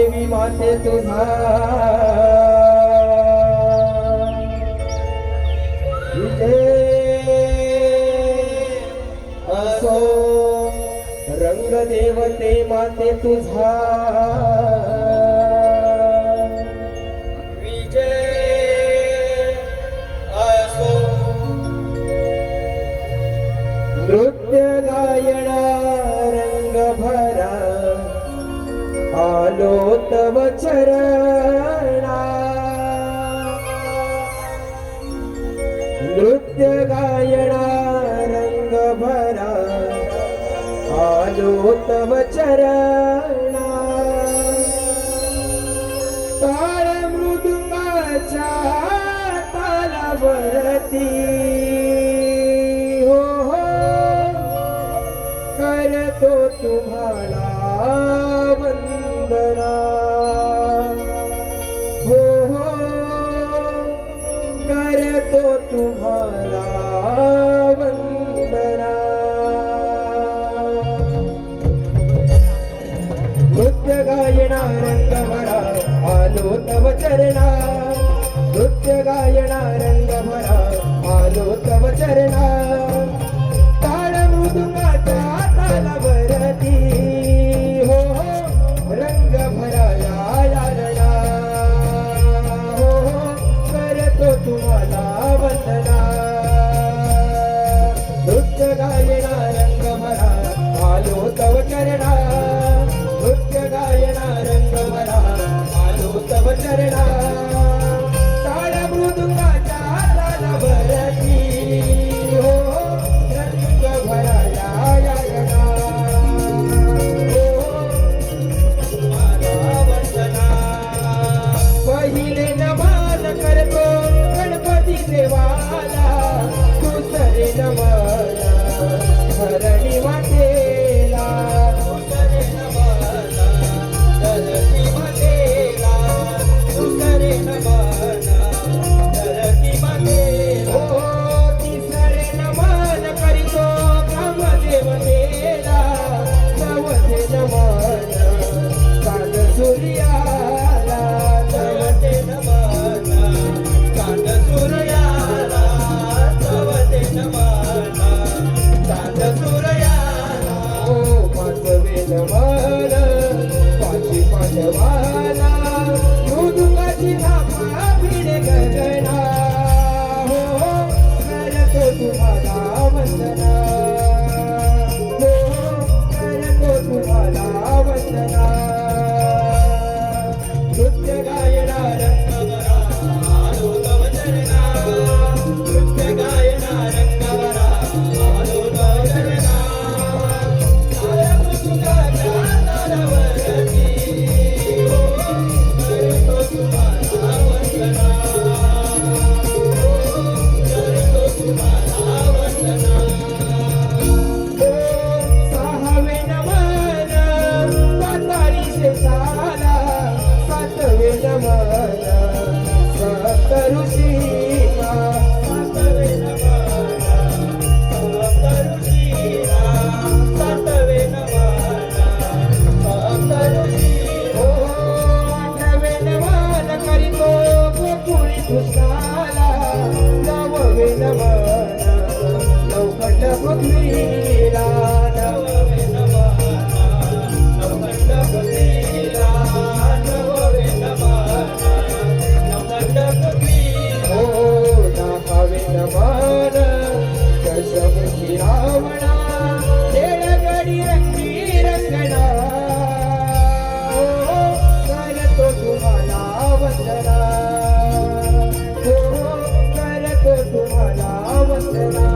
देवी माते तुझा विजय असो, रंग देवते माते तुझा नृत्य गायना रंग भरा आलो तव चरणा, नृत्य गायना रंग भरा आलो तव चरणा, ताळ मृदुंगाच्या तालावरती करतो तुम्हाला वंदना, हो हो करतो तुम्हाला वंदना. नृत्य गायना रंग भरा आलो तव चरणा, नृत्य गायना रंग भरा आलो तव चरणा, ताळ मृदुंगाच्या तालावरती हो हो रंग भराया यारणा, हो हो करतो तुम्हाला वंदना. नृत्य गायना रंग भरा आलो तव चरणा, नृत्य गायना रंग भरा आलो तव चरणा, ताळ मृदुंगाच्या तालावरती हो रंग भराया यारणा, पहिले नमन करतो गणपती देवाला, दुसरे नमन धरणी मातेला, दुसरे नमन धरणी मातेला, दुसरे नमन धरणी मातेला, तिसरे नमन करीतो ब्रह्मदेवतेला, चौथे नमन चांद सूर्याला, चौथे नमन चांद सूर्याला, चौथे नमन चांद सूर्याला, पाचवे नमन पाची पांडवाला, मृदुंगाची धापा भिडे गगना, हो करतो तुम्हाला वंदना, हो करतो तुम्हाला वंदना. नृत्य गायना रंग भरा आलो तव चरणा, नृत्य गायना रंग भरा आलो तव चरणा, ताळ मृदुंगाच्या तालावरती हो करतो तुम्हाला वंदना, करतो तुम्हाला वंदना. सहावे नमन सातारी शेषाला, सातवे नमन सप्त ऋषीला, सातवे नमन सप्त ऋषीला, सातवे नमन सप्त ऋषीला, आठवे नमन करीतो गोकुळी कृष्णाला, नववे नमन नवखंड पृथ्वीला, नववे नमन नवखंड पृथ्वीला, नववे नमन नवखंड पृथ्वीला, हो दहावे नमन दशमुखी रावणा, येळगडी रंगी रंगणा, हो करतो तुम्हाला वंदना, हो करतो तुम्हाला वंदना.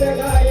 गीत गाय